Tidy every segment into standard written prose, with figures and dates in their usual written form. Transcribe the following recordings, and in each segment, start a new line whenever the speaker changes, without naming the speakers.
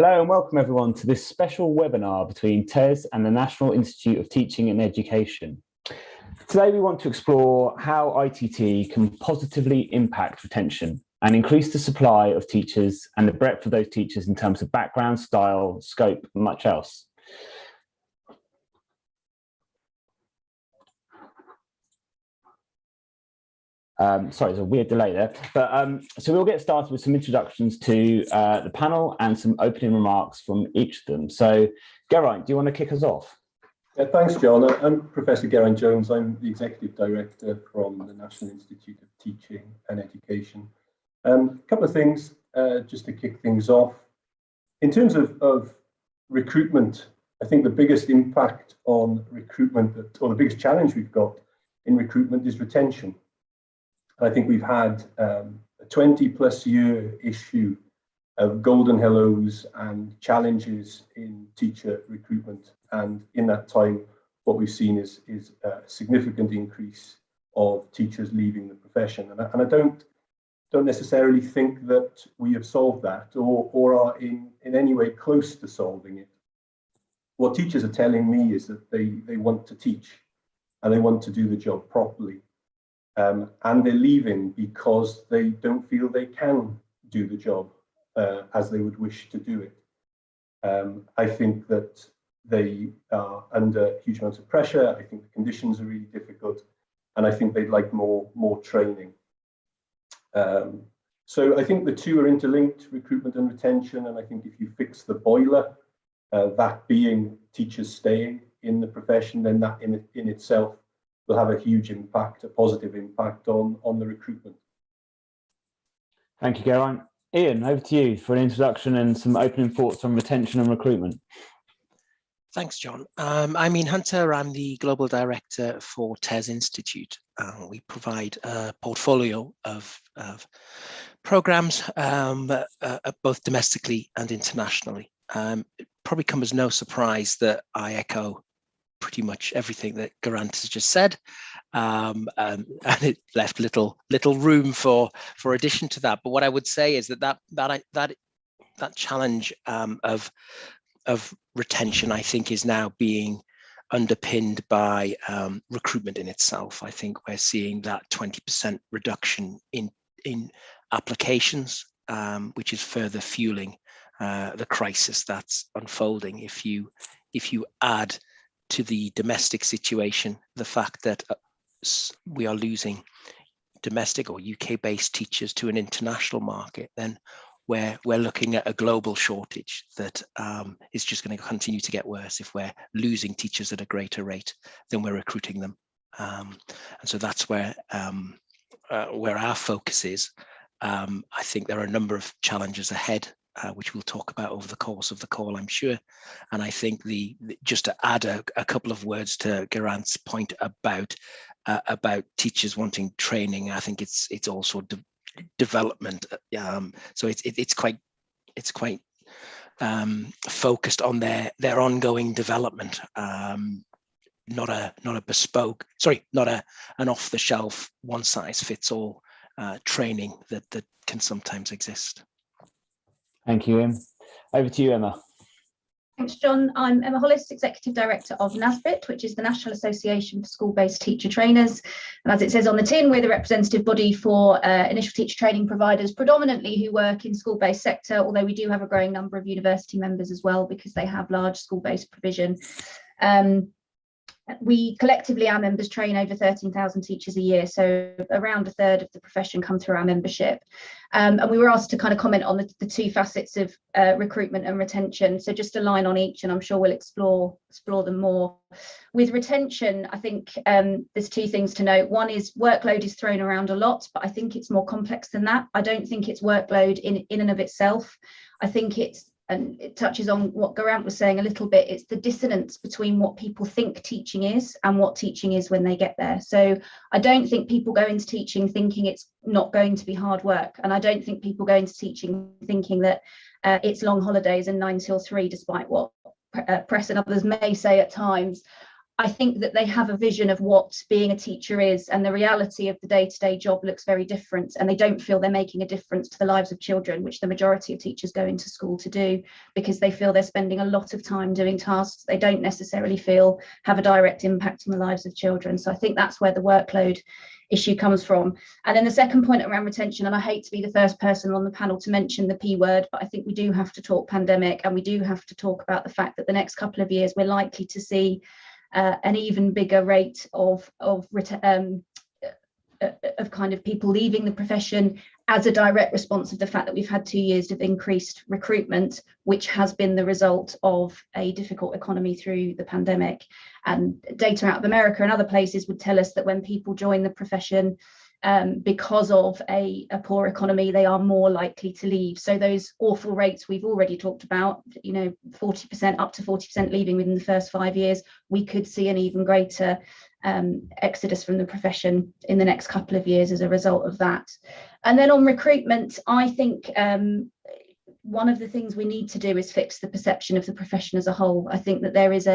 Hello and welcome everyone to this special webinar between TES and the National Institute of Teaching and Education. Today we want to explore how ITT can positively impact retention and increase the supply of teachers and the breadth of those teachers in terms of background, style, scope, and much else. Sorry, there's a weird delay there. But so we'll get started with some introductions to the panel and some opening remarks from each of them. So, Geraint, do you want to kick us off?
Yeah, thanks, John. I'm Professor Geraint Jones. I'm the Executive Director from the National Institute of Teaching and Education. A couple of things just to kick things off. In terms of recruitment, I think the biggest impact on recruitment, or the biggest challenge we've got in recruitment, is retention. I think we've had a 20+ year issue of golden hellos and challenges in teacher recruitment. And in that time, what we've seen is a significant increase of teachers leaving the profession. And I don't necessarily think that we have solved that or are in any way close to solving it. What teachers are telling me is that they want to teach and they want to do the job properly. And they're leaving because they don't feel they can do the job as they would wish to do it. I think that they are under huge amounts of pressure. I think the conditions are really difficult, and I think they'd like more training. So I think the two are interlinked, recruitment and retention. And I think if you fix the boiler, that being teachers staying in the profession, then that in itself will have a huge impact, a positive impact on the recruitment.
Thank you, Geraint. Ian, over to you for an introduction and some opening thoughts on retention and recruitment.
Thanks, John. I'm Ian Hunter. I'm the Global Director for TES Institute. We provide a portfolio of programs, both domestically and internationally. It probably comes as no surprise that I echo pretty much everything that Geraint has just said, and it left little room for addition to that. But what I would say is that challenge of retention, I think, is now being underpinned by recruitment in itself. I think we're seeing that 20% reduction in applications, which is further fueling the crisis that's unfolding. If you add to the domestic situation the fact that we are losing domestic or UK-based teachers to an international market, then we're looking at a global shortage that is just going to continue to get worse if we're losing teachers at a greater rate than we're recruiting them. And so that's where our focus is. I think there are a number of challenges ahead, which we'll talk about over the course of the call, I'm sure. And I think just to add a couple of words to Geraint's point about teachers wanting training, I think it's also development. So it's quite focused on their ongoing development, not an off-the-shelf, one-size-fits-all training that can sometimes exist.
Thank you, Ian. Over to you, Emma.
Thanks, John. I'm Emma Hollis, Executive Director of NASBIT, which is the National Association for School-Based Teacher Trainers. And as it says on the tin, we're the representative body for initial teacher training providers, predominantly who work in school-based sector, although we do have a growing number of university members as well, because they have large school-based provision. We collectively, our members train over 13,000 teachers a year, so around a third of the profession come through our membership. And we were asked to kind of comment on the two facets of recruitment and retention. So just a line on each, and I'm sure we'll explore them more. With retention, I think there's two things to note. One is workload is thrown around a lot, but I think it's more complex than that. I don't think it's workload in and of itself. I think and it touches on what Geraint was saying a little bit, it's the dissonance between what people think teaching is and what teaching is when they get there. So I don't think people go into teaching thinking it's not going to be hard work. And I don't think people go into teaching thinking that it's long holidays and 9 till 3, despite what press and others may say at times. I think that they have a vision of what being a teacher is, and the reality of the day-to-day job looks very different, and they don't feel they're making a difference to the lives of children, which the majority of teachers go into school to do, because they feel they're spending a lot of time doing tasks they don't necessarily feel have a direct impact on the lives of children. So I think that's where the workload issue comes from. And then the second point around retention, and I hate to be the first person on the panel to mention the P word, but I think we do have to talk pandemic, and we do have to talk about the fact that the next couple of years we're likely to see an even bigger rate of kind of people leaving the profession as a direct response of the fact that we've had 2 years of increased recruitment, which has been the result of a difficult economy through the pandemic. And data out of America and other places would tell us that when people join the profession because of a poor economy, they are more likely to leave. So those awful rates we've already talked about, 40%, up to 40% leaving within the first 5 years, we could see an even greater exodus from the profession in the next couple of years as a result of that. And then on recruitment, I think one of the things we need to do is fix the perception of the profession as a whole. I think that there is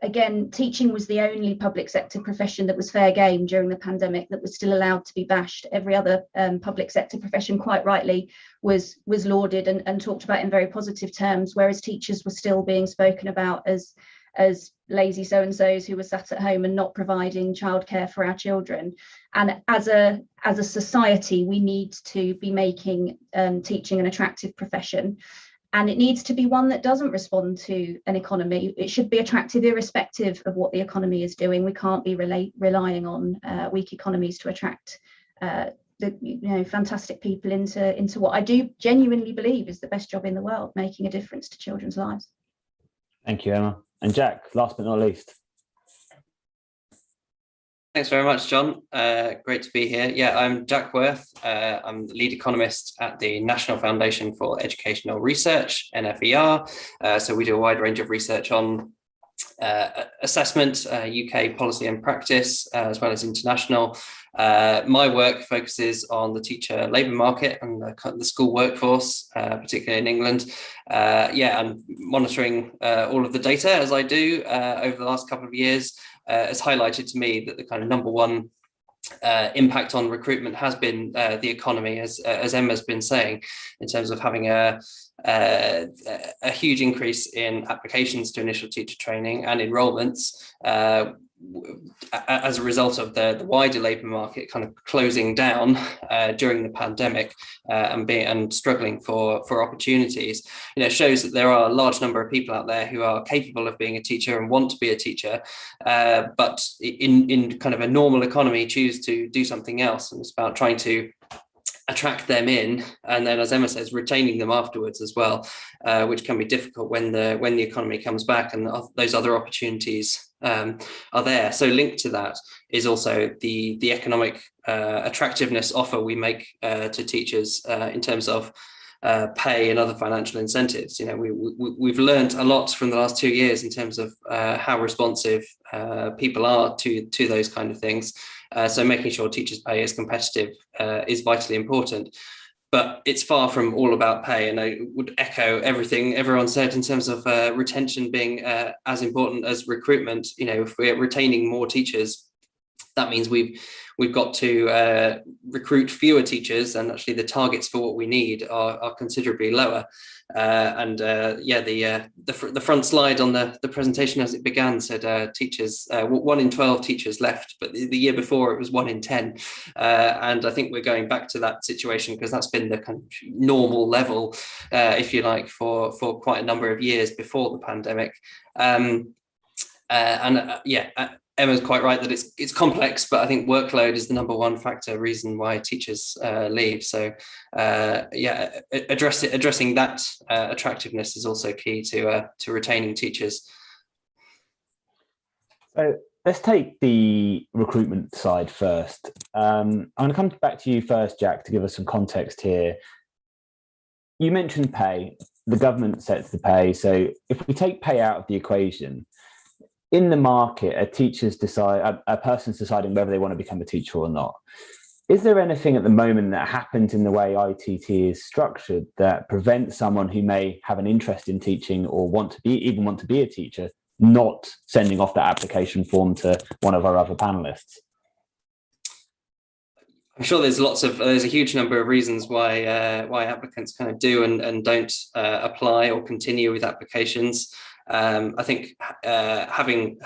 again, teaching was the only public sector profession that was fair game during the pandemic, that was still allowed to be bashed. Every other public sector profession, quite rightly, was lauded and talked about in very positive terms, whereas teachers were still being spoken about as lazy so-and-sos who were sat at home and not providing childcare for our children. And as a society, we need to be making teaching an attractive profession. And it needs to be one that doesn't respond to an economy. It should be attractive irrespective of what the economy is doing. We can't be relying on weak economies to attract fantastic people into what I do genuinely believe is the best job in the world, making a difference to children's lives.
Thank you, Emma. And Jack, last but not least.
Thanks very much, John. Great to be here. Yeah, I'm Jack Worth. I'm the lead economist at the National Foundation for Educational Research, NFER. So we do a wide range of research on assessment, UK policy and practice, as well as international. My work focuses on the teacher labour market and the school workforce, particularly in England. I'm monitoring all of the data as I do over the last couple of years. Has highlighted to me that the kind of number one impact on recruitment has been the economy, as Emma's been saying, in terms of having a huge increase in applications to initial teacher training and enrolments as a result of the wider labour market kind of closing down during the pandemic and struggling for opportunities. Shows that there are a large number of people out there who are capable of being a teacher and want to be a teacher, but in kind of a normal economy choose to do something else. And it's about trying to attract them in, and then, as Emma says, retaining them afterwards as well, which can be difficult when the economy comes back and those other opportunities are there. So linked to that is also the economic attractiveness offer we make to teachers in terms of pay and other financial incentives. We've learned a lot from the last 2 years in terms of how responsive people are to those kind of things. So making sure teachers' pay is competitive is vitally important. But it's far from all about pay, and I would echo everything everyone said in terms of retention being as important as recruitment. If we're retaining more teachers, that means we've got to recruit fewer teachers, and actually the targets for what we need are considerably lower. The front slide on the presentation as it began said teachers, 1 in 12 teachers left, but the year before it was 1 in 10. And I think we're going back to that situation because that's been the kind of normal level, if you like, for quite a number of years before the pandemic. Emma's quite right that it's complex, but I think workload is the number one reason why teachers leave. So addressing that attractiveness is also key to retaining teachers.
So let's take the recruitment side first. I'm going to come back to you first, Jack, to give us some context here. You mentioned pay. The government sets the pay. So if we take pay out of the equation, in the market, a person's deciding whether they want to become a teacher or not. Is there anything at the moment that happens in the way ITT is structured that prevents someone who may have an interest in teaching or want to be a teacher not sending off that application form to one of our other panelists?
I'm sure there's a huge number of reasons why applicants kind of do and don't apply or continue with applications. I think having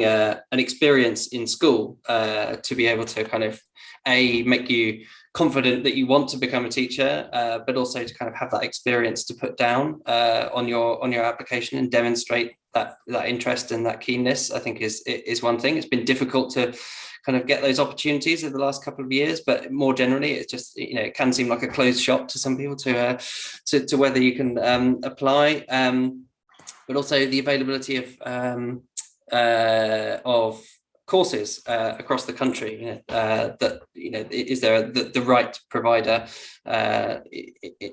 an experience in school to be able to kind of make you confident that you want to become a teacher, but also to kind of have that experience to put down on your application and demonstrate that interest and that keenness, I think is one thing. It's been difficult to kind of get those opportunities over the last couple of years, but more generally, it's just, it can seem like a closed shop to some people to whether you can apply. But also the availability of courses across the country. Is there the right provider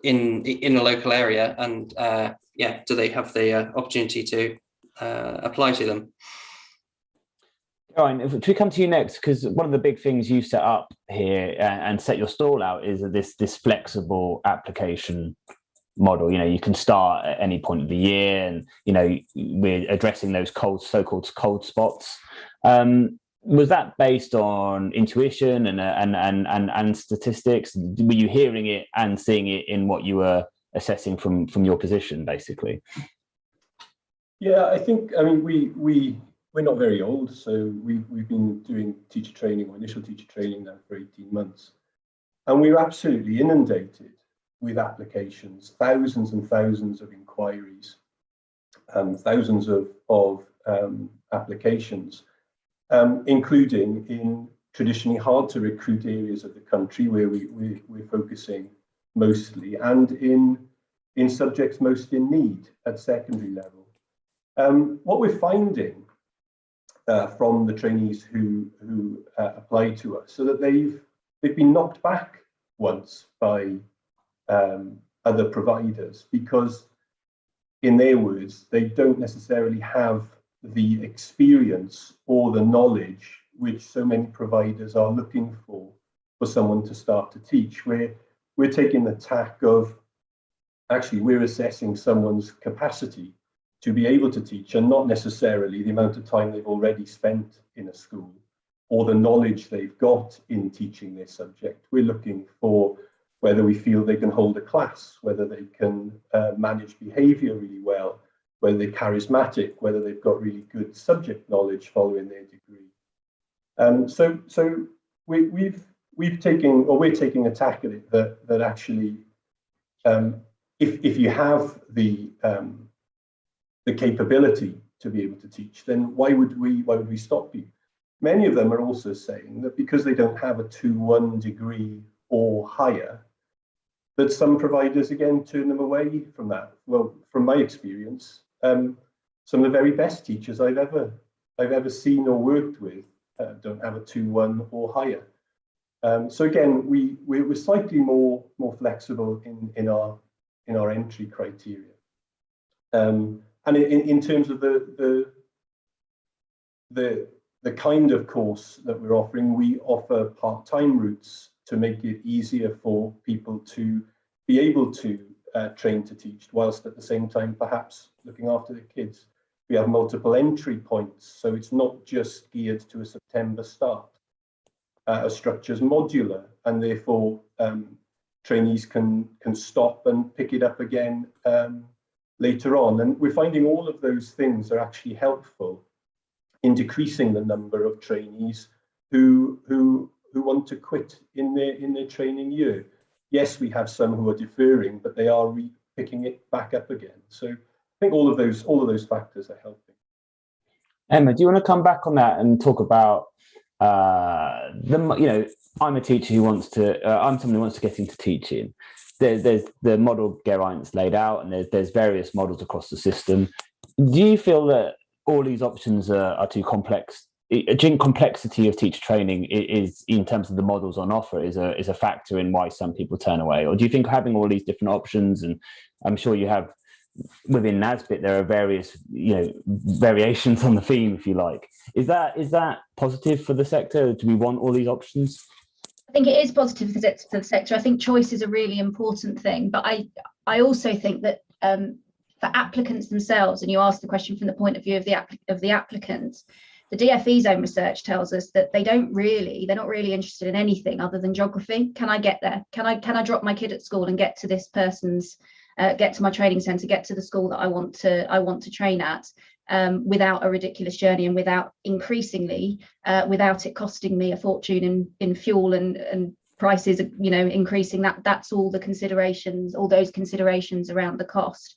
in a local area, and do they have the opportunity to apply to them?
Ryan, if we come to you next, because one of the big things you set up here and set your stall out is this flexible application model. You can start at any point of the year, and we're addressing those so-called cold spots. Was that based on intuition and statistics? Were you hearing it and seeing it in what you were assessing from your position, basically?
Yeah, I think, we're not very old, so we've been doing teacher training or initial teacher training now for 18 months, and we're absolutely inundated with applications, thousands and thousands of inquiries, thousands of applications, including in traditionally hard to recruit areas of the country where we're focusing mostly, and in subjects most in need at secondary level. What we're finding from the trainees who apply to us, so that they've been knocked back once by other providers, because in their words, they don't necessarily have the experience or the knowledge which so many providers are looking for someone to start to teach. We're taking the tack of, actually, we're assessing someone's capacity to be able to teach, and not necessarily the amount of time they've already spent in a school or the knowledge they've got in teaching their subject. We're looking for whether we feel they can hold a class, whether they can manage behaviour really well, whether they're charismatic, whether they've got really good subject knowledge following their degree. So we're taking a tack at it that actually, if you have the capability to be able to teach, then why would we stop you? Many of them are also saying that because they don't have a 2-1 degree or higher, that some providers again turn them away from that. Well, from my experience, some of the very best teachers I've ever seen or worked with don't have a 2-1 or higher. So again, we're slightly more flexible in our entry criteria. And in terms of the kind of course that we're offering, we offer part-time routes to make it easier for people to be able to train to teach, whilst at the same time perhaps looking after their kids. We have multiple entry points, so it's not just geared to a September start. Our structure's modular, and therefore trainees can stop and pick it up again later on. And we're finding all of those things are actually helpful in decreasing the number of trainees who want to quit in their training year. Yes, we have some who are deferring, but they are picking it back up again. So I think all of those factors are helping.
Emma, do you want to come back on that and talk about I'm a teacher who wants to, I'm someone who wants to get into teaching. There's the model Geraint's laid out, and there's various models across the system. Do you feel that all these options are too complex? Do you think complexity of teacher training is, in terms of the models on offer, is a factor in why some people turn away? Or do you think having all these different options, and I'm sure you have within NASBIT, there are various variations on the theme, if you like. Is that positive for the sector? Do we want all these options?
I think it is positive for the sector. I think choice is a really important thing, but I also think that for applicants themselves, and you ask the question from the point of view of the applicants, the DFE's own research tells us that they're not really interested in anything other than geography. Can I get there? Can I drop my kid at school and get to this person's, get to my training centre, get to the school that I want to train at, without a ridiculous journey, and without it costing me a fortune in fuel and prices, increasing. That's all those considerations around the cost.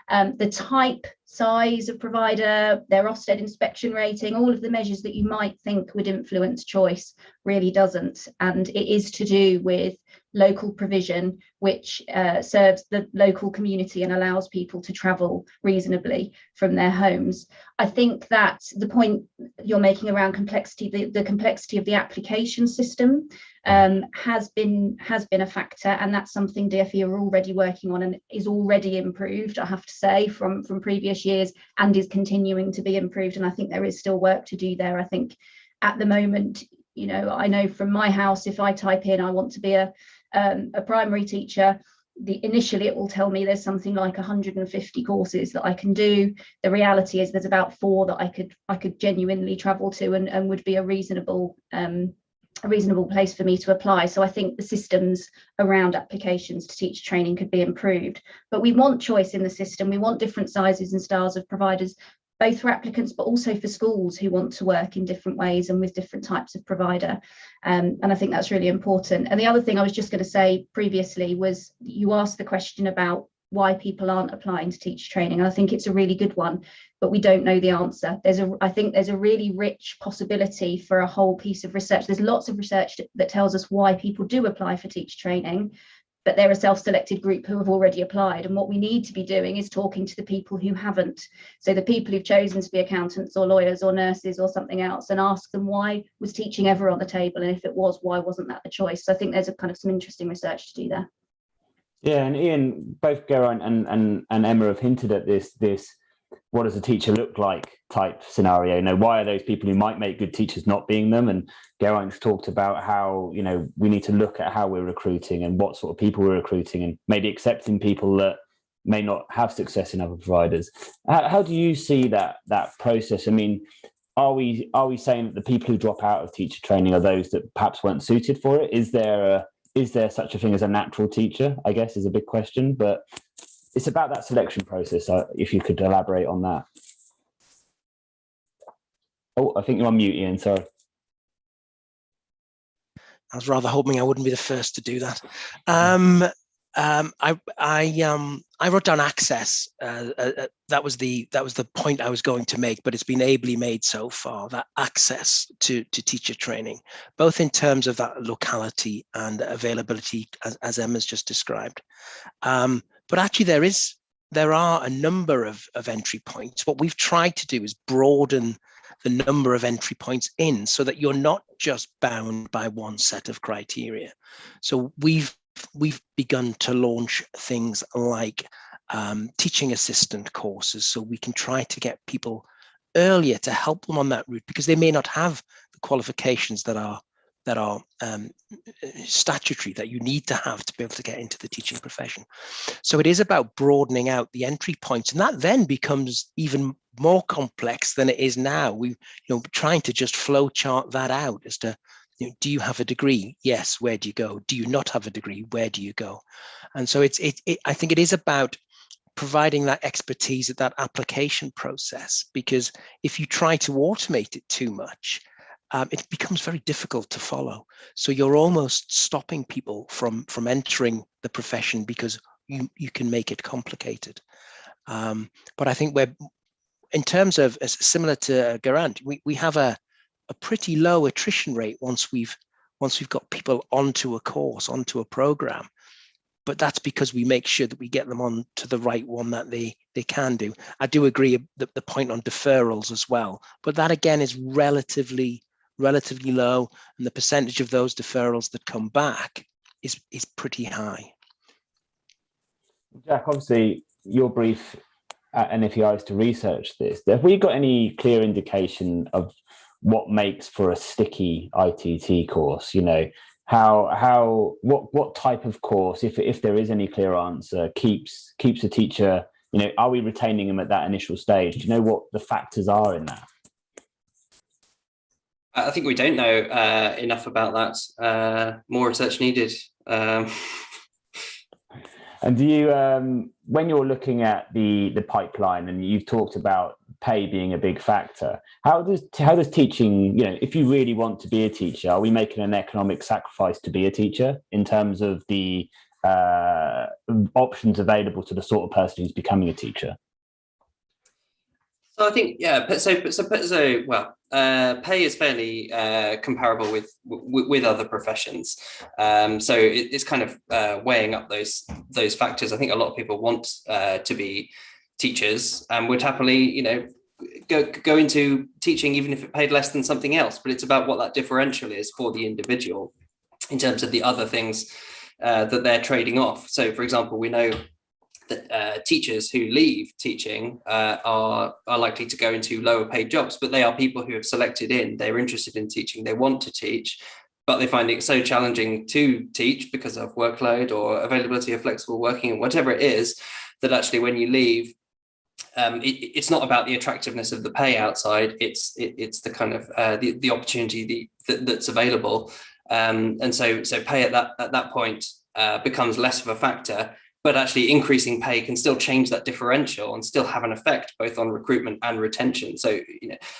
The type, size of provider, their Ofsted inspection rating, all of the measures that you might think would influence choice really doesn't. And it is to do with local provision, which serves the local community and allows people to travel reasonably from their homes. I think that the point you're making around complexity, the complexity of the application system has been a factor, and that's something DFE are already working on and is already improved, I have to say, from previous years, and is continuing to be improved. And I think there is still work to do there. I think at the moment, I know from my house, if I type in I want to be a primary teacher, initially it will tell me there's something like 150 courses that I can do. The reality is there's about 4 that I could genuinely travel to and would be a reasonable place for me to apply. So I think the systems around applications to teacher training could be improved. But we want choice in the system. We want different sizes and styles of providers, both for applicants, but also for schools who want to work in different ways and with different types of provider. And I think that's really important. And the other thing I was just going to say previously was, you asked the question about why people aren't applying to teacher training. And I think it's a really good one, but we don't know the answer. I think there's a really rich possibility for a whole piece of research. There's lots of research that tells us why people do apply for teacher training, but they're a self-selected group who have already applied. And what we need to be doing is talking to the people who haven't. So the people who've chosen to be accountants or lawyers or nurses or something else, and ask them, why was teaching ever on the table? And if it was, why wasn't that the choice? So I think there's a kind of some interesting research to do there.
Yeah, and Ian, both Geraint and Emma have hinted at this what does a teacher look like type scenario. Why are those people who might make good teachers not being them? And Geraint's talked about how, we need to look at how we're recruiting and what sort of people we're recruiting, and maybe accepting people that may not have success in other providers. How do you see that process? I mean, are we saying that the people who drop out of teacher training are those that perhaps weren't suited for it? Is there such a thing as a natural teacher, I guess, is a big question, but it's about that selection process. If you could elaborate on that. Oh, I think you're on mute, Ian, sorry.
I was rather hoping I wouldn't be the first to do that. I wrote down access. That was the point I was going to make, but it's been ably made so far, that access to teacher training, both in terms of that locality and availability, as Emma's just described. But actually there are a number of entry points. What we've tried to do is broaden the number of entry points in, so that you're not just bound by one set of criteria. So we've begun to launch things like teaching assistant courses, so we can try to get people earlier to help them on that route, because they may not have the qualifications that are statutory, that you need to have to be able to get into the teaching profession. So it is about broadening out the entry points, and that then becomes even more complex than it is now. We, trying to just flow chart that out as to, do you have a degree? Yes. Where do you go? Do you not have a degree? Where do you go? And so I think it is about providing that expertise at that application process, because if you try to automate it too much, it becomes very difficult to follow. So you're almost stopping people from entering the profession because you can make it complicated. But I think in terms of, similar to Geraint, we have a pretty low attrition rate once we've got people onto a course, onto a program. But that's because we make sure that we get them on to the right one that they can do. I do agree that the point on deferrals as well, but that again is relatively low, and the percentage of those deferrals that come back is pretty high.
Jack, obviously your brief at NFEI is to research this. Have we got any clear indication of what makes for a sticky ITT course? What type of course, if there is any clear answer, keeps a teacher are we retaining them at that initial stage? Do you know what the factors are in that?
I think we don't know enough about that. More research needed.
And do you, when you're looking at the pipeline, and you've talked about pay being a big factor, how does teaching, if you really want to be a teacher, are we making an economic sacrifice to be a teacher in terms of the options available to the sort of person who's becoming a teacher?
So I think, pay is fairly comparable with other professions. So it's kind of weighing up those factors. I think a lot of people want to be teachers and would happily, go into teaching even if it paid less than something else. But it's about what that differential is for the individual in terms of the other things that they're trading off. So, for example, we know that teachers who leave teaching are likely to go into lower paid jobs, but they are people who have selected in, they're interested in teaching, they want to teach, but they find it so challenging to teach because of workload or availability of flexible working and whatever it is, that actually when you leave, it's not about the attractiveness of the pay outside, it's the kind of the opportunity that's available. And so pay at that point becomes less of a factor. But actually increasing pay can still change that differential and still have an effect both on recruitment and retention. So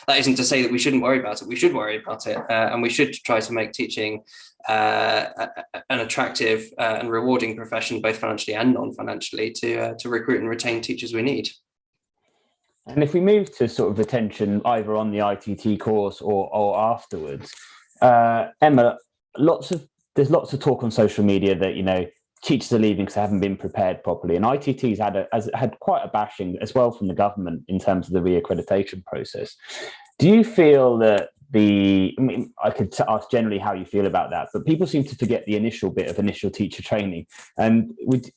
that isn't to say that we shouldn't worry about it. We should worry about it, and we should try to make teaching an attractive and rewarding profession, both financially and non-financially, to recruit and retain teachers we need.
And if we move to sort of retention, either on the ITT course or afterwards, Emma, there's lots of talk on social media that teachers are leaving because they haven't been prepared properly, and ITT's had quite a bashing as well from the government in terms of the reaccreditation process. Do you feel that I could ask generally how you feel about that, but people seem to forget the initial bit of initial teacher training. And would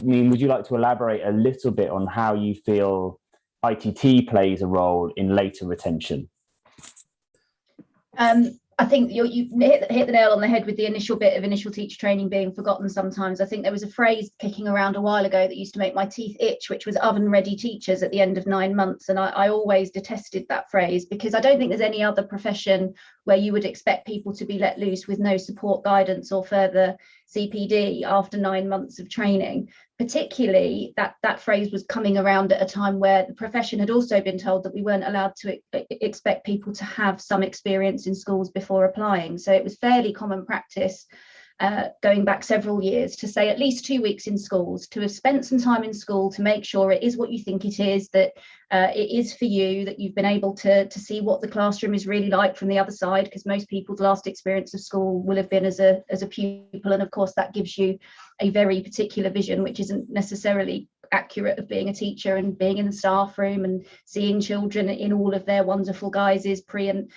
you like to elaborate a little bit on how you feel ITT plays a role in later retention?
I think you hit the nail on the head with the initial bit of initial teacher training being forgotten sometimes. I think there was a phrase kicking around a while ago that used to make my teeth itch, which was oven-ready teachers at the end of 9 months. And I always detested that phrase, because I don't think there's any other profession where you would expect people to be let loose with no support, guidance or further CPD after 9 months of training. Particularly that phrase was coming around at a time where the profession had also been told that we weren't allowed to expect people to have some experience in schools before applying. So it was fairly common practice going back several years to say at least 2 weeks in schools, to have spent some time in school to make sure it is what you think it is, that it is for you, that you've been able to see what the classroom is really like from the other side, because most people's last experience of school will have been as a pupil, and of course that gives you a very particular vision which isn't necessarily accurate of being a teacher, and being in the staff room and seeing children in all of their wonderful guises pre and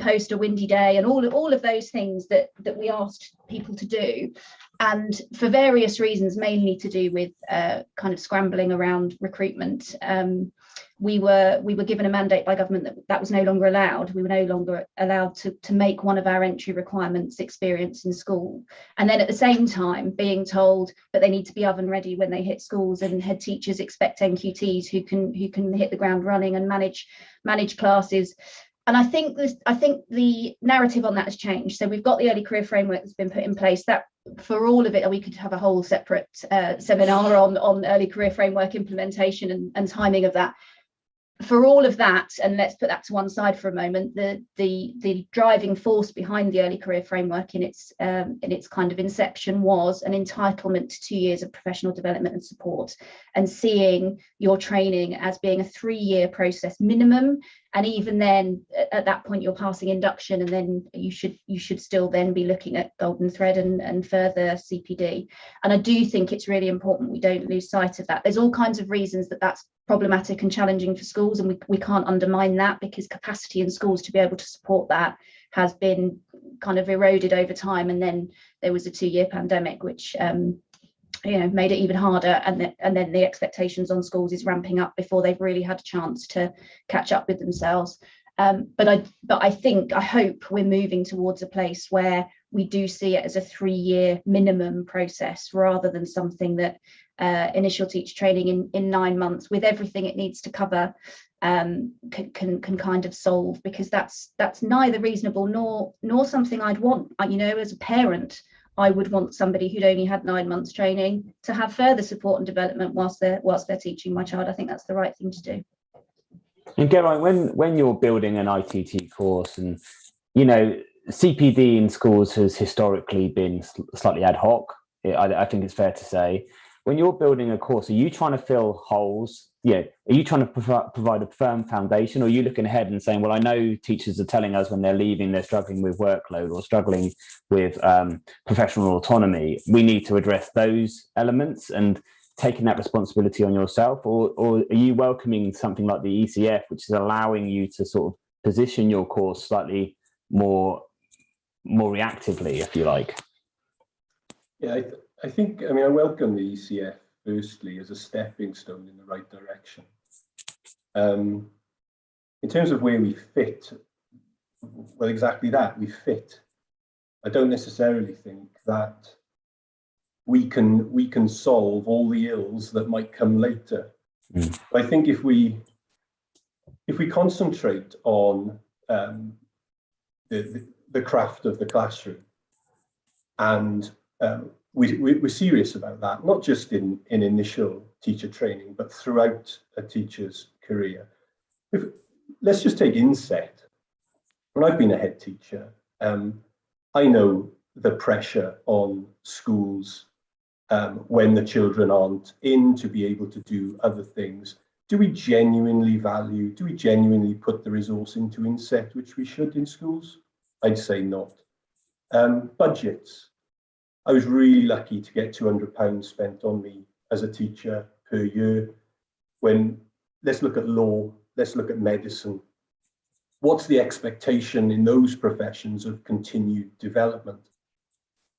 post a windy day, and all of those things that we asked people to do. And for various reasons, mainly to do with kind of scrambling around recruitment, we were given a mandate by government that was no longer allowed. We were no longer allowed to make one of our entry requirements experience in school. And then at the same time being told that they need to be oven ready when they hit schools, and head teachers expect NQTs who can hit the ground running and manage classes. And I think the narrative on that has changed. So we've got the early career framework that's been put in place. That for all of it, we could have a whole separate seminar on early career framework implementation and timing of that. For all of that, and let's put that to one side for a moment, the driving force behind the early career framework in its kind of inception was an entitlement to 2 years of professional development and support, and seeing your training as being a 3-year process minimum. And even then, at that point, you're passing induction, and then you should still then be looking at golden thread and further CPD. And I do think it's really important we don't lose sight of that. There's all kinds of reasons that that's problematic and challenging for schools, and we can't undermine that, because capacity in schools to be able to support that has been kind of eroded over time. And then there was a 2-year pandemic, which made it even harder, and then the expectations on schools is ramping up before they've really had a chance to catch up with themselves. But I hope we're moving towards a place where we do see it as a 3-year minimum process, rather than something that initial teacher training in 9 months with everything it needs to cover can kind of solve, because that's neither reasonable nor something I'd want. You know, as a parent, I would want somebody who'd only had 9 months training to have further support and development whilst they're teaching my child. I think that's the right thing to do.
And Geraint, when you're building an ITT course, and you know, CPD in schools has historically been slightly ad hoc, I think it's fair to say. When you're building a course, are you trying to fill holes? Yeah, are you trying to provide a firm foundation, or are you looking ahead and saying, well, I know teachers are telling us when they're leaving, they're struggling with workload or struggling with professional autonomy. We need to address those elements and taking that responsibility on yourself, or are you welcoming something like the ECF, which is allowing you to sort of position your course slightly more reactively, if you like?
Yeah, I think, I mean, I welcome the ECF firstly as a stepping stone in the right direction. In terms of where we fit, well, exactly that, we fit. I don't necessarily think that we can solve all the ills that might come later. But I think if we concentrate on the craft of the classroom, and we're serious about that, not just in initial teacher training, but throughout a teacher's career. Let's just take inset. When I've been a head teacher, I know the pressure on schools when the children aren't in to be able to do other things. Do we genuinely put the resource into inset, which we should in schools? I'd say not. Budgets. I was really lucky to get £200 spent on me as a teacher per year. When, let's look at law, let's look at medicine. What's the expectation in those professions of continued development?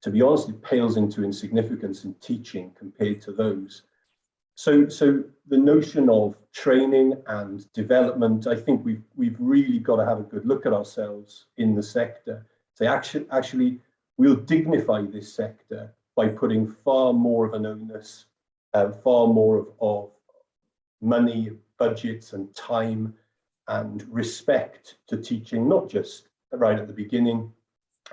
To be honest, it pales into insignificance in teaching compared to those. So the notion of training and development, I think we've really got to have a good look at ourselves in the sector. Say, actually, we'll dignify this sector by putting far more of an onus, far more of money, budgets and time and respect to teaching, not just right at the beginning,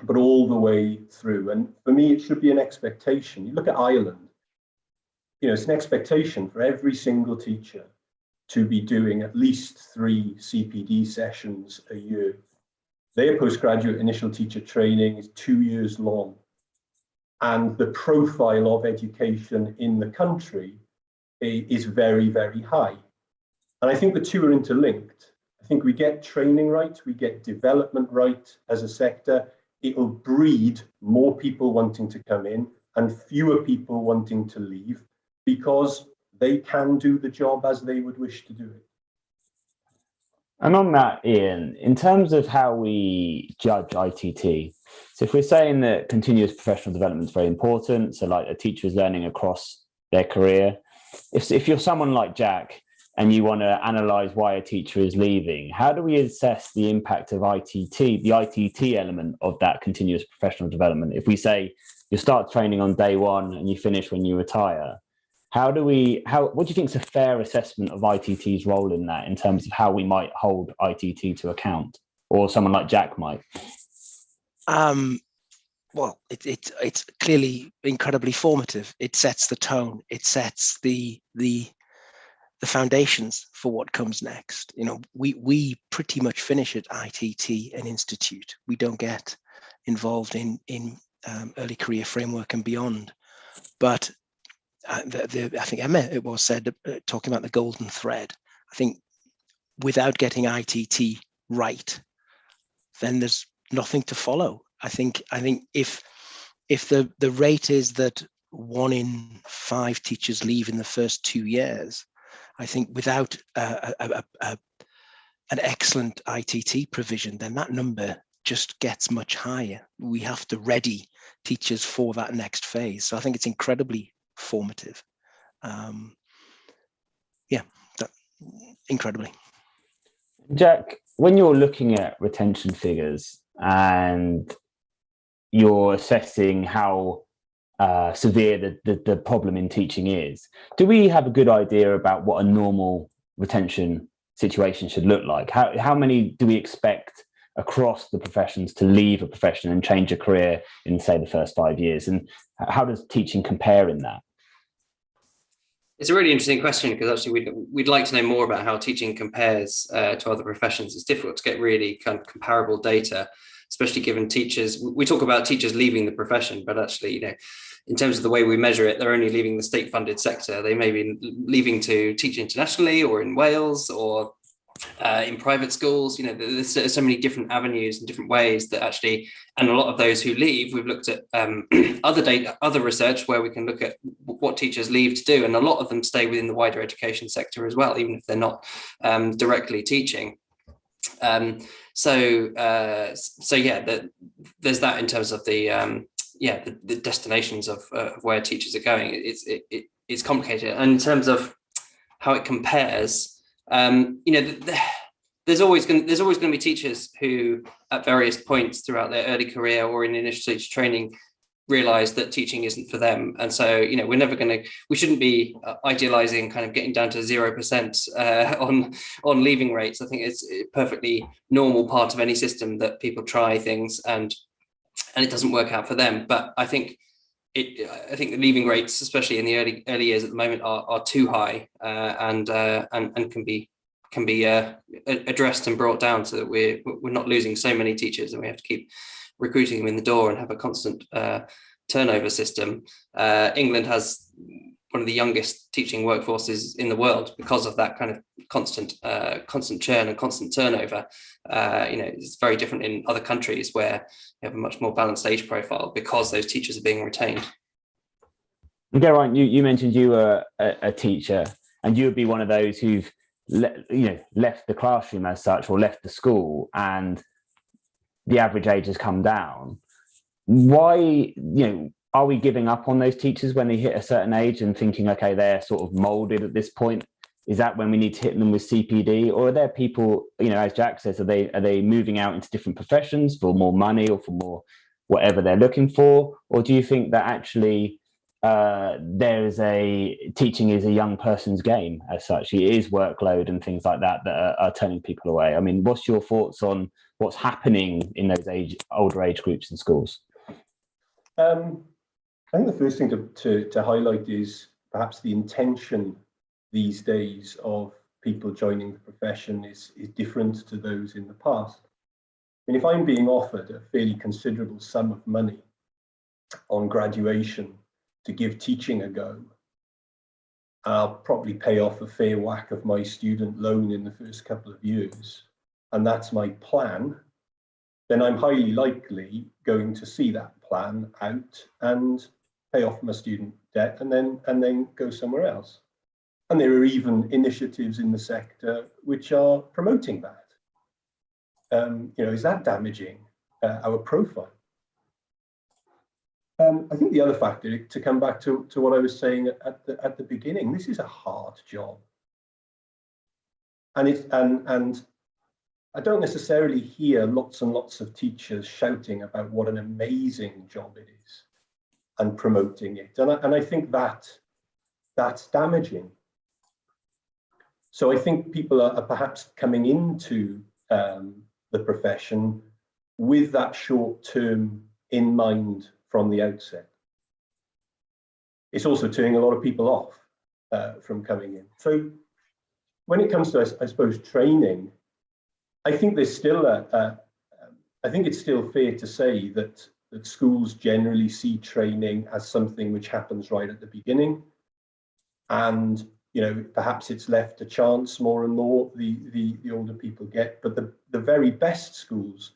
but all the way through. And for me, it should be an expectation. You look at Ireland, you know, it's an expectation for every single teacher to be doing at least 3 CPD sessions a year. Their postgraduate initial teacher training is 2 years long. And the profile of education in the country is very, very high. And I think the two are interlinked. I think we get training right, we get development right as a sector, it will breed more people wanting to come in and fewer people wanting to leave, because they can do the job as they would wish to do it.
And on that, Ian, in terms of how we judge ITT, so if we're saying that continuous professional development is very important, so like a teacher is learning across their career, if you're someone like Jack and you want to analyse why a teacher is leaving, how do we assess the impact of ITT, the ITT element of that continuous professional development? If we say you start training on day one and you finish when you retire, what do you think is a fair assessment of ITT's role in that, in terms of how we might hold ITT to account, or someone like Jack might?
Well, it's clearly incredibly formative. It sets the tone. It sets the foundations for what comes next. You know, we pretty much finish at ITT an institute. We don't get involved in early career framework and beyond. But I think Emma, it was said, talking about the golden thread. I think without getting ITT right, then there's nothing to follow. I think if the rate is that 1 in 5 teachers leave in the first 2 years, I think without an excellent ITT provision, then that number just gets much higher. We have to ready teachers for that next phase. So I think it's incredibly formative. Incredibly.
Jack, when you're looking at retention figures and you're assessing how severe the problem in teaching is, do we have a good idea about what a normal retention situation should look like? How many do we expect across the professions to leave a profession and change a career in, say, the first 5 years? And how does teaching compare in that?
It's a really interesting question, because actually we'd like to know more about how teaching compares to other professions. It's difficult to get really kind of comparable data, especially given teachers. We talk about teachers leaving the profession, but actually, in terms of the way we measure it, they're only leaving the state-funded sector. They may be leaving to teach internationally or in Wales or in private schools. There's so many different avenues and different ways that actually, and a lot of those who leave, we've looked at other data, other research where we can look at what teachers leave to do, and a lot of them stay within the wider education sector as well, even if they're not directly teaching. So yeah, there's that in terms of the destinations of where teachers are going. It's complicated, and in terms of how it compares, there's always going to be teachers who, at various points throughout their early career or in initial teacher training, realize that teaching isn't for them, and so we shouldn't be idealizing kind of getting down to 0% on leaving rates. I think it's a perfectly normal part of any system that people try things and it doesn't work out for them. But I think the leaving rates, especially in the early years at the moment, are too high, and can be addressed and brought down so that we're not losing so many teachers, and we have to keep recruiting them in the door and have a constant turnover system. England has one of the youngest teaching workforces in the world because of that kind of constant churn and constant turnover. It's very different in other countries where you have a much more balanced age profile because those teachers are being retained.
Geraint, you mentioned you were a teacher, and you would be one of those who've left the classroom as such, or left the school, and the average age has come down. Why, are we giving up on those teachers when they hit a certain age and thinking, okay, they're sort of molded at this point? Is that when we need to hit them with CPD? Or are there people, as Jack says, are they moving out into different professions for more money or for more whatever they're looking for? Or do you think that actually teaching is a young person's game as such? It is workload and things like that are turning people away. I mean, what's your thoughts on what's happening in those older age groups in schools?
I think the first thing to highlight is perhaps the intention these days of people joining the profession is different to those in the past. I mean, if I'm being offered a fairly considerable sum of money on graduation to give teaching a go, I'll probably pay off a fair whack of my student loan in the first couple of years, and that's my plan, then I'm highly likely going to see that plan out and pay off my student debt and then go somewhere else. And there are even initiatives in the sector which are promoting that. Is that damaging our profile? I think the other factor, to come back to what I was saying at the beginning, this is a hard job, and I don't necessarily hear lots and lots of teachers shouting about what an amazing job it is and promoting it, and I think that's damaging. So I think people are perhaps coming into the profession with that short term in mind from the outset. It's also turning a lot of people off from coming in. So when it comes to, I suppose, training, I think there's still I think it's still fair to say that schools generally see training as something which happens right at the beginning, and perhaps it's left to chance more and more the older people get. But the very best schools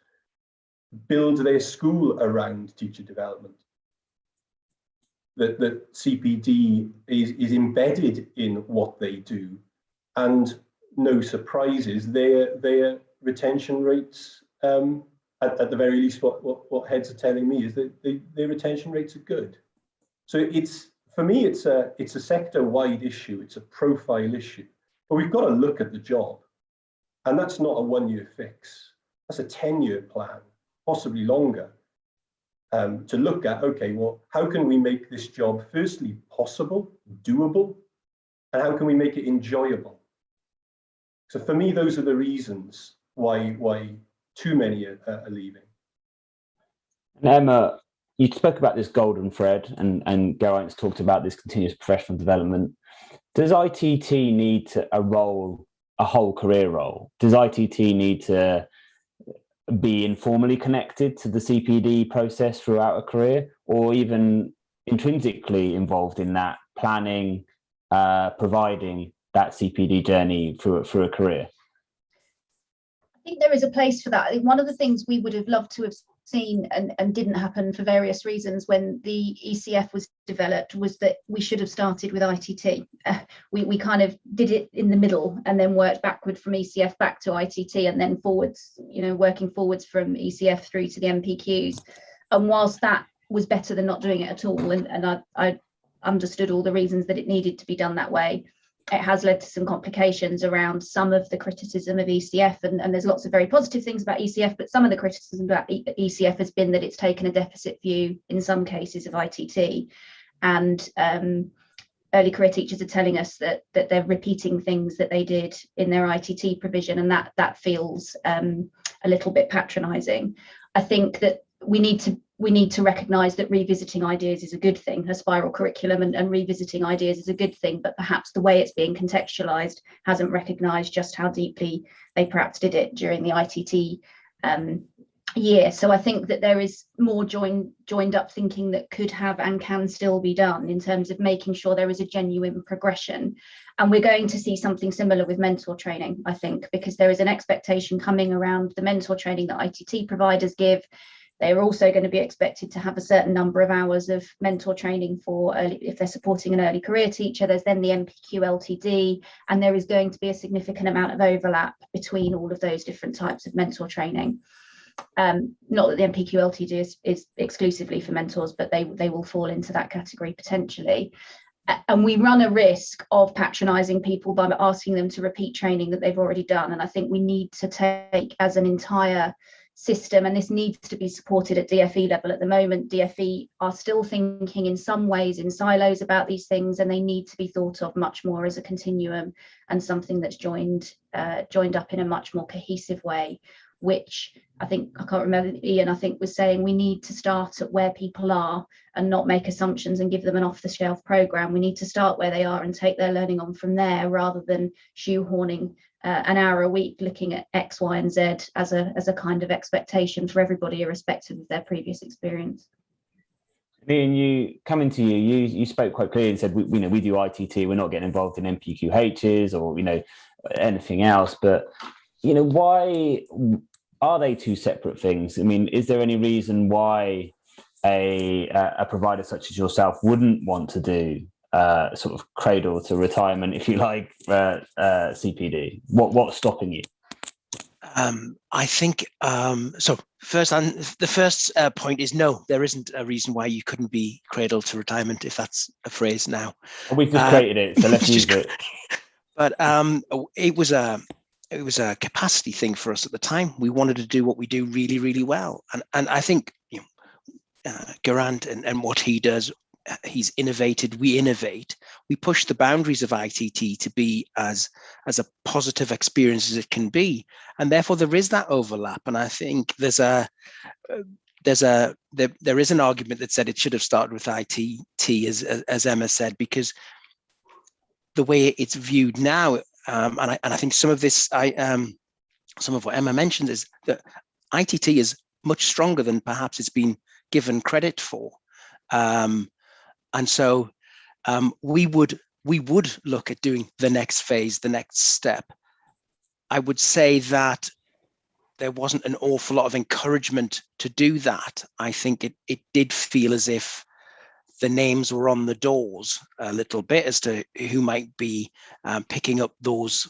build their school around teacher development. That CPD is embedded in what they do, and no surprises, their retention rates, at the very least, what heads are telling me is that their retention rates are good. So for me, it's a sector-wide issue. It's a profile issue. But we've got to look at the job, and that's not a one-year fix. That's a 10-year plan, possibly longer. to look at, okay, well, how can we make this job firstly possible, doable, and how can we make it enjoyable? So for me, those are the reasons why too many are leaving.
And Emma, you spoke about this golden thread, and Geraint's talked about this continuous professional development. Does ITT need a whole career role? Does ITT need to be informally connected to the CPD process throughout a career, or even intrinsically involved in that, planning, providing that CPD journey through a career?
I think there is a place for that. I think one of the things we would have loved to have seen and didn't happen for various reasons when the ECF was developed was that we should have started with ITT. We kind of did it in the middle and then worked backward from ECF back to ITT and then forwards, working forwards from ECF through to the MPQs. And whilst that was better than not doing it at all, and I understood all the reasons that it needed to be done that way, it has led to some complications around some of the criticism of ECF, and there's lots of very positive things about ECF, but some of the criticism about ECF has been that it's taken a deficit view in some cases of ITT, and early career teachers are telling us that they're repeating things that they did in their ITT provision, and that feels a little bit patronising. I think that we need to recognise that revisiting ideas is a good thing. A spiral curriculum and revisiting ideas is a good thing, but perhaps the way it's being contextualised hasn't recognised just how deeply they perhaps did it during the ITT year. So I think that there is more joined up thinking that could have and can still be done in terms of making sure there is a genuine progression. And we're going to see something similar with mentor training, I think, because there is an expectation coming around the mentor training that ITT providers give. They're also going to be expected to have a certain number of hours of mentor training for if they're supporting an early career teacher. There's then the MPQ LTD, and there is going to be a significant amount of overlap between all of those different types of mentor training. Not that the MPQ LTD is exclusively for mentors, but they will fall into that category potentially. And we run a risk of patronising people by asking them to repeat training that they've already done. And I think we need to take as an entire system, and this needs to be supported at DFE level. At the moment, DFE are still thinking in some ways in silos about these things, and they need to be thought of much more as a continuum and something that's joined up in a much more cohesive way, which I can't remember, Ian, I think was saying we need to start at where people are and not make assumptions and give them an off-the-shelf program. We need to start where they are and take their learning on from there, rather than shoehorning an hour a week looking at X, Y, and Z as a kind of expectation for everybody, irrespective of their previous experience.
Ian, you spoke quite clearly and said we do ITT, we're not getting involved in MPQHs or anything else, but why are they two separate things? I mean, is there any reason why a provider such as yourself wouldn't want to do sort of cradle to retirement, if you like, CPD? What's stopping you?
I think so. The first point is no, there isn't a reason why you couldn't be cradle to retirement, if that's a phrase now.
Well, we've just created it, so let's use it.
But it was a capacity thing for us at the time. We wanted to do what we do really, really well, and I think Geraint and what he does. He's innovated, we innovate, we push the boundaries of ITT to be as a positive experience as it can be, and therefore there is that overlap. And I think there is an argument that said it should have started with ITT, as Emma said, because the way it's viewed now, and I think some of what Emma mentioned is that ITT is much stronger than perhaps it's been given credit for. And so we would look at doing the next phase, the next step. I would say that there wasn't an awful lot of encouragement to do that. I think it did feel as if the names were on the doors a little bit as to who might be picking up those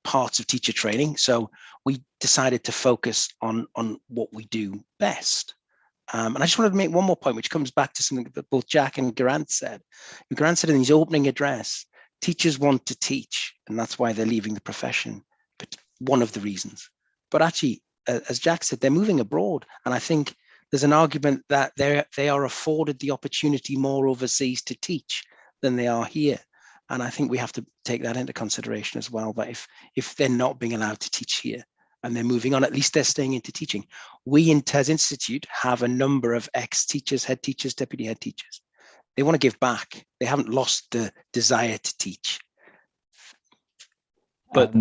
parts of teacher training. So we decided to focus on what we do best. And I just wanted to make one more point, which comes back to something that both Jack and Geraint said. Geraint said in his opening address, teachers want to teach, and that's why they're leaving the profession. But one of the reasons. But actually, as Jack said, they're moving abroad. And I think there's an argument that they are afforded the opportunity more overseas to teach than they are here. And I think we have to take that into consideration as well, that if they're not being allowed to teach here and they're moving on, at least they're staying into teaching. We in TES Institute have a number of ex-teachers, head teachers, deputy head teachers. They want to give back. They haven't lost the desire to teach. But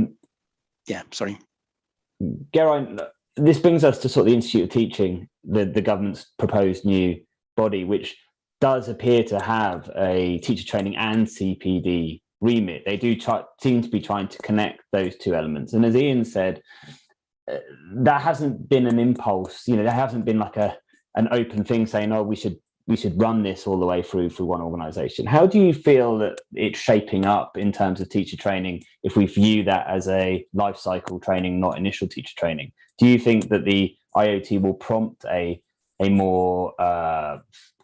yeah, sorry.
Geraint, this brings us to sort of the Institute of Teaching, the government's proposed new body, which does appear to have a teacher training and CPD remit. They do seem to be trying to connect those two elements. And as Ian said, that hasn't been an impulse. There hasn't been like an open thing saying, oh, we should run this all the way through one organisation. How do you feel that it's shaping up in terms of teacher training if we view that as a life cycle training, not initial teacher training? Do you think that the IoT will prompt a more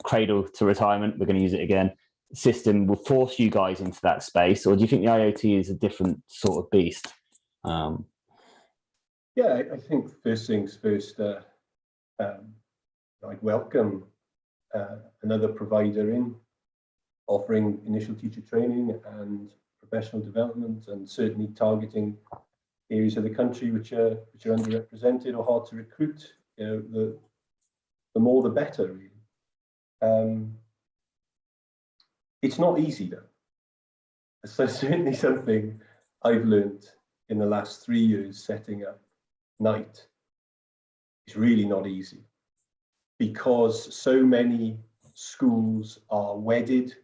cradle to retirement, we're going to use it again, system will force you guys into that space? Or do you think the IoT is a different sort of beast?
Yeah, I think first things first, I'd welcome another provider in offering initial teacher training and professional development, and certainly targeting areas of the country which are underrepresented or hard to recruit. The more the better, really. It's not easy though. So certainly something I've learned in the last 3 years setting up Night. It's really not easy, because so many schools are wedded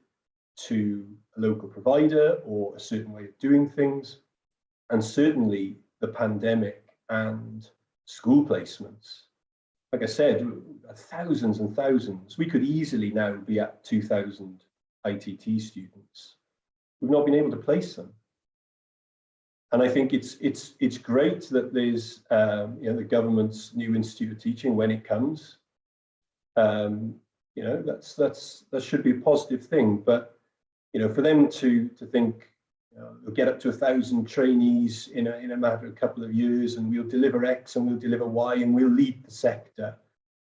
to a local provider or a certain way of doing things. And certainly the pandemic and school placements, like I said, thousands and thousands. We could easily now be at 2,000 ITT students. We've not been able to place them. And I think it's great that there's the government's new Institute of Teaching when it comes. That should be a positive thing. But for them to think we'll get up to 1,000 trainees in a matter of a couple of years, and we'll deliver X and we'll deliver Y and we'll lead the sector.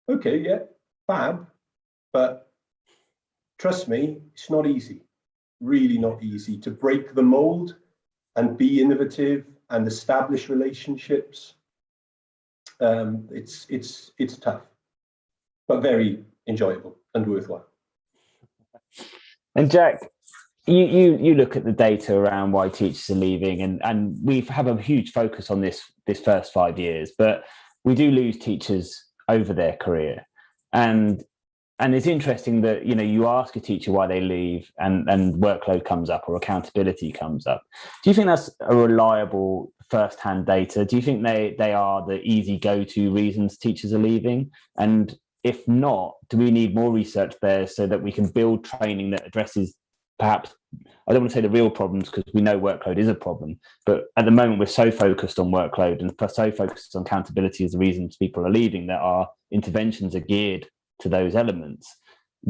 Okay, yeah, fab. But trust me, it's not easy. Really not easy to break the mold and be innovative and establish relationships. It's tough, but very enjoyable and worthwhile.
And Jack, you look at the data around why teachers are leaving, and we have a huge focus on this first 5 years, but we do lose teachers over their career. And it's interesting that, you ask a teacher why they leave and workload comes up or accountability comes up. Do you think that's a reliable first-hand data? Do you think they are the easy go-to reasons teachers are leaving? And if not, do we need more research there so that we can build training that addresses perhaps, I don't want to say the real problems, because we know workload is a problem, but at the moment we're so focused on workload and so focused on accountability as the reasons people are leaving that our interventions are geared to those elements.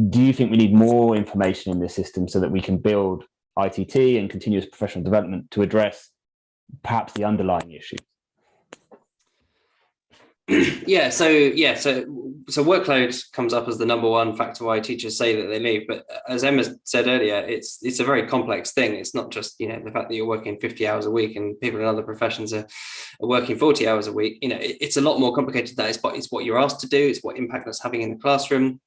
Do you think we need more information in this system so that we can build ITT and continuous professional development to address perhaps the underlying issues?
So workload comes up as the number one factor why teachers say that they leave. But as Emma said earlier, it's a very complex thing. It's not just the fact that you're working 50 hours a week and people in other professions are working 40 hours a week. It's a lot more complicated than that. It's what you're asked to do. It's what impact that's having in the classroom.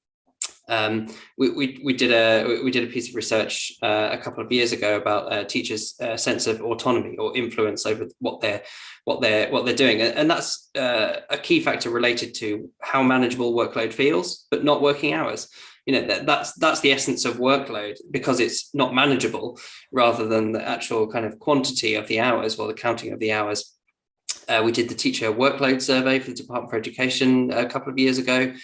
We did a piece of research a couple of years ago about teachers' sense of autonomy or influence over what they're doing, and that's a key factor related to how manageable workload feels, but not working hours. That's the essence of workload, because it's not manageable, rather than the actual kind of quantity of the hours or the counting of the hours. We did the teacher workload survey for the Department for Education a couple of years ago.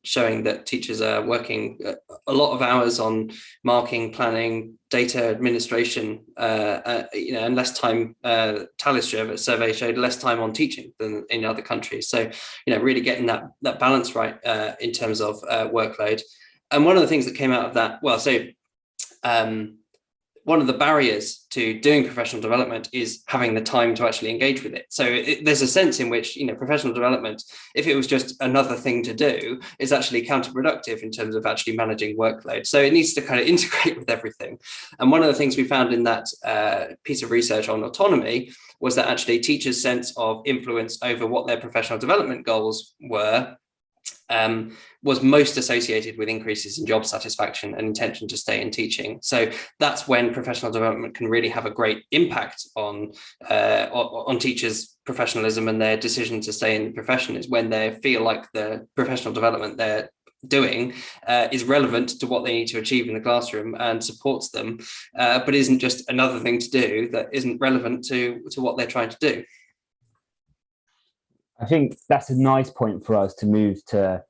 Showing that teachers are working a lot of hours on marking, planning, data administration, and less time. Talis survey showed less time on teaching than in other countries. So, really getting that balance right in terms of workload. And one of the things that came out of that, one of the barriers to doing professional development is having the time to actually engage with it. So there's a sense in which, professional development, if it was just another thing to do, is actually counterproductive in terms of actually managing workload. So it needs to kind of integrate with everything. And one of the things we found in that piece of research on autonomy was that actually teachers' sense of influence over what their professional development goals were was most associated with increases in job satisfaction and intention to stay in teaching. So that's when professional development can really have a great impact on teachers' professionalism and their decision to stay in the profession, is when they feel like the professional development they're doing is relevant to what they need to achieve in the classroom and supports them, but isn't just another thing to do that isn't relevant to what they're trying to do.
I think that's a nice point for us to move to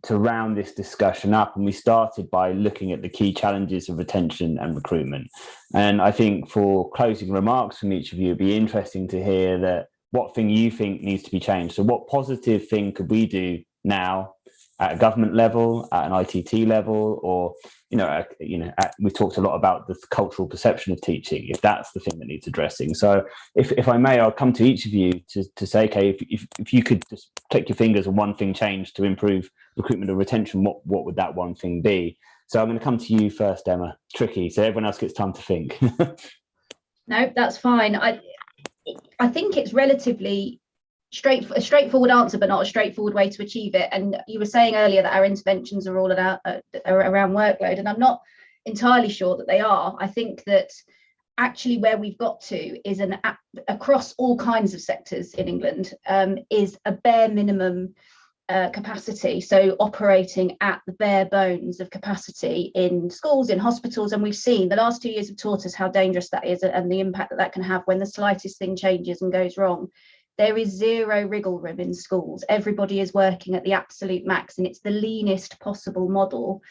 round this discussion up. And we started by looking at the key challenges of retention and recruitment. And I think for closing remarks from each of you, it'd be interesting to hear that what thing you think needs to be changed. So what positive thing could we do now at a government level, at an ITT level, or we've talked a lot about the cultural perception of teaching, if that's the thing that needs addressing. So if I may, I'll come to each of you to say, okay, if you could just click your fingers and one thing changed to improve recruitment or retention, what would that one thing be? So I'm going to come to you first, Emma. Tricky, so everyone else gets time to think.
No, that's fine. I think it's relatively a straightforward answer, but not a straightforward way to achieve it. And you were saying earlier that our interventions are all around workload, and I'm not entirely sure that they are. I think that actually where we've got to is across all kinds of sectors in England is a bare minimum capacity. So operating at the bare bones of capacity in schools, in hospitals. And we've seen the last 2 years have taught us how dangerous that is and the impact that can have when the slightest thing changes and goes wrong. There is zero wriggle room in schools. Everybody is working at the absolute max, and it's the leanest possible model.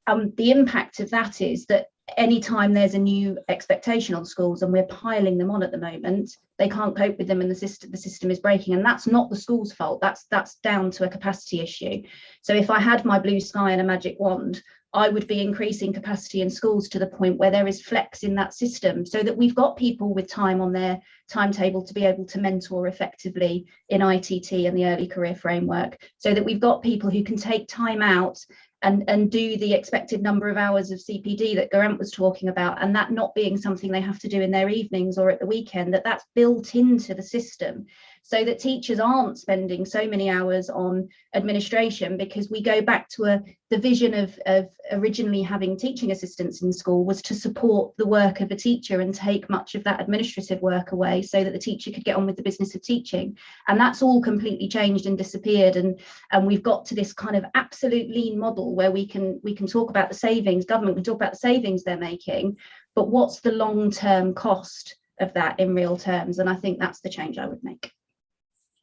The impact of that is that anytime there's a new expectation on schools, and we're piling them on at the moment, they can't cope with them, and the system is breaking. And that's not the school's fault. That's down to a capacity issue. So if I had my blue sky and a magic wand, I would be increasing capacity in schools to the point where there is flex in that system, so that we've got people with time on their timetable to be able to mentor effectively in ITT and the early career framework, so that we've got people who can take time out and do the expected number of hours of CPD that Geraint was talking about, and that not being something they have to do in their evenings or at the weekend, that's built into the system, so that teachers aren't spending so many hours on administration. Because we go back to the vision of originally having teaching assistants in school was to support the work of a teacher and take much of that administrative work away, so that the teacher could get on with the business of teaching. And that's all completely changed and disappeared, and we've got to this kind of absolute lean model where we can talk about the savings, government can talk about the savings they're making, but what's the long-term cost of that in real terms? And I think that's the change I would make.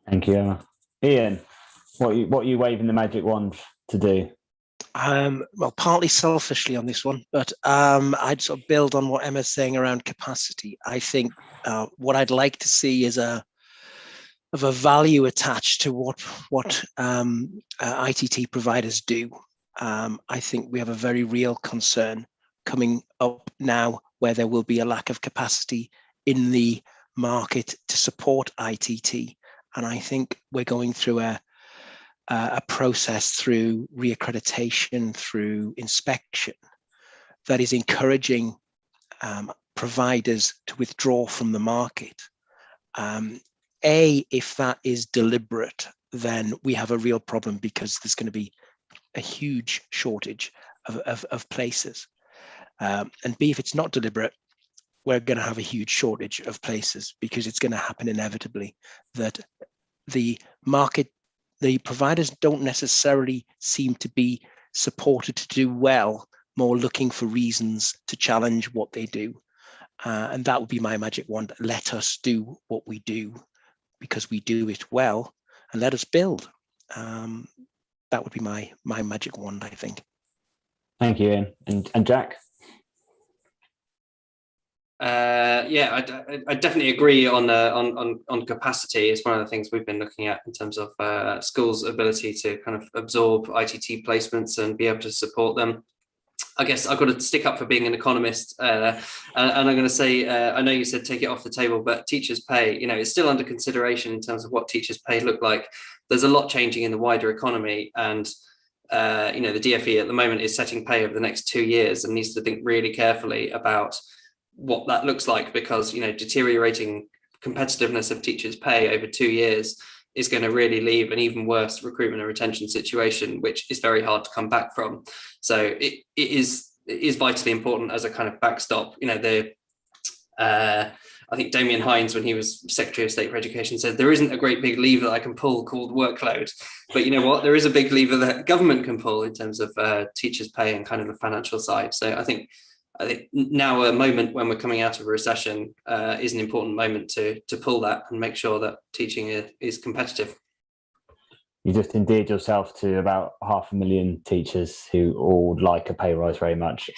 Thank you, Emma. Ian, what are you waving the magic wand to do?
Well, partly selfishly on this one, but I'd sort of build on what Emma's saying around capacity. I think what I'd like to see is a value attached to what ITT providers do. I think we have a very real concern coming up now where there will be a lack of capacity in the market to support ITT. And I think we're going through a process through reaccreditation, through inspection, that is encouraging providers to withdraw from the market. If that is deliberate, then we have a real problem, because there's going to be a huge shortage of places. And B, if it's not deliberate, we're going to have a huge shortage of places, because it's going to happen inevitably that the providers don't necessarily seem to be supported to do well, more looking for reasons to challenge what they do. And that would be my magic wand. Let us do what we do because we do it well, and let us build. That would be my magic wand, I think.
Thank you, Ian. And Jack?
Yeah, I definitely agree on capacity. It's one of the things we've been looking at in terms of schools' ability to kind of absorb ITT placements and be able to support them. I guess I've got to stick up for being an economist, and I'm going to say, I know you said take it off the table, but teachers' pay, you know, it's still under consideration in terms of what teachers' pay look like. There's a lot changing in the wider economy, and you know, the DfE at the moment is setting pay over the next 2 years and needs to think really carefully about what that looks like, because, you know, deteriorating competitiveness of teachers' pay over 2 years is going to really leave an even worse recruitment and retention situation, which is very hard to come back from. So it is vitally important as a kind of backstop. You know, I think Damien Hines, when he was Secretary of State for Education, said there isn't a great big lever that I can pull called workload. But you know what? There is a big lever that government can pull in terms of teachers' pay and kind of the financial side. So I think now, a moment when we're coming out of a recession is an important moment to pull that and make sure that teaching is competitive.
You just endeared yourself to about 500,000 teachers who all would like a pay rise very much.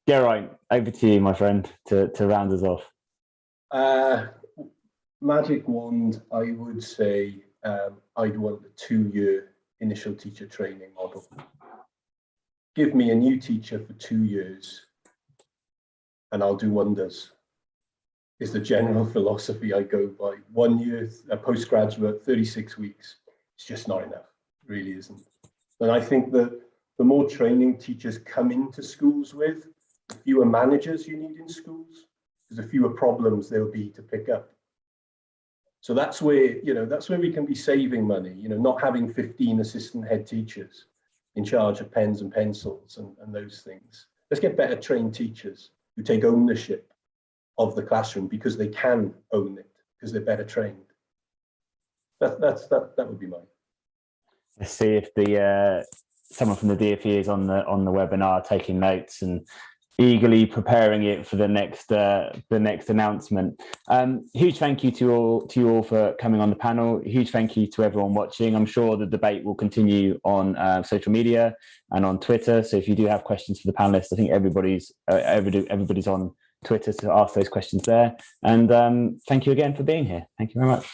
Geraint, over to you, my friend, to round us off.
Magic wand, I would say I'd want the 2-year initial teacher training model. Give me a new teacher for 2 years and I'll do wonders, is the general philosophy I go by. 1 year, a postgraduate, 36 weeks, it's just not enough, it really isn't. And I think that the more training teachers come into schools with, the fewer managers you need in schools, because the fewer problems there'll be to pick up. So that's where, you know, that's where we can be saving money, you know, not having 15 assistant head teachers in charge of pens and pencils and those things. Let's get better trained teachers who take ownership of the classroom because they can own it, because they're better trained. That would be mine.
Let's see if the someone from the DfE is on the webinar taking notes and eagerly preparing it for the next announcement. Huge thank you to you all for coming on the panel. Huge thank you to everyone watching. I'm sure the debate will continue on social media and on Twitter. So if you do have questions for the panelists, I think everybody's on Twitter to ask those questions there. And thank you again for being here. Thank you very much.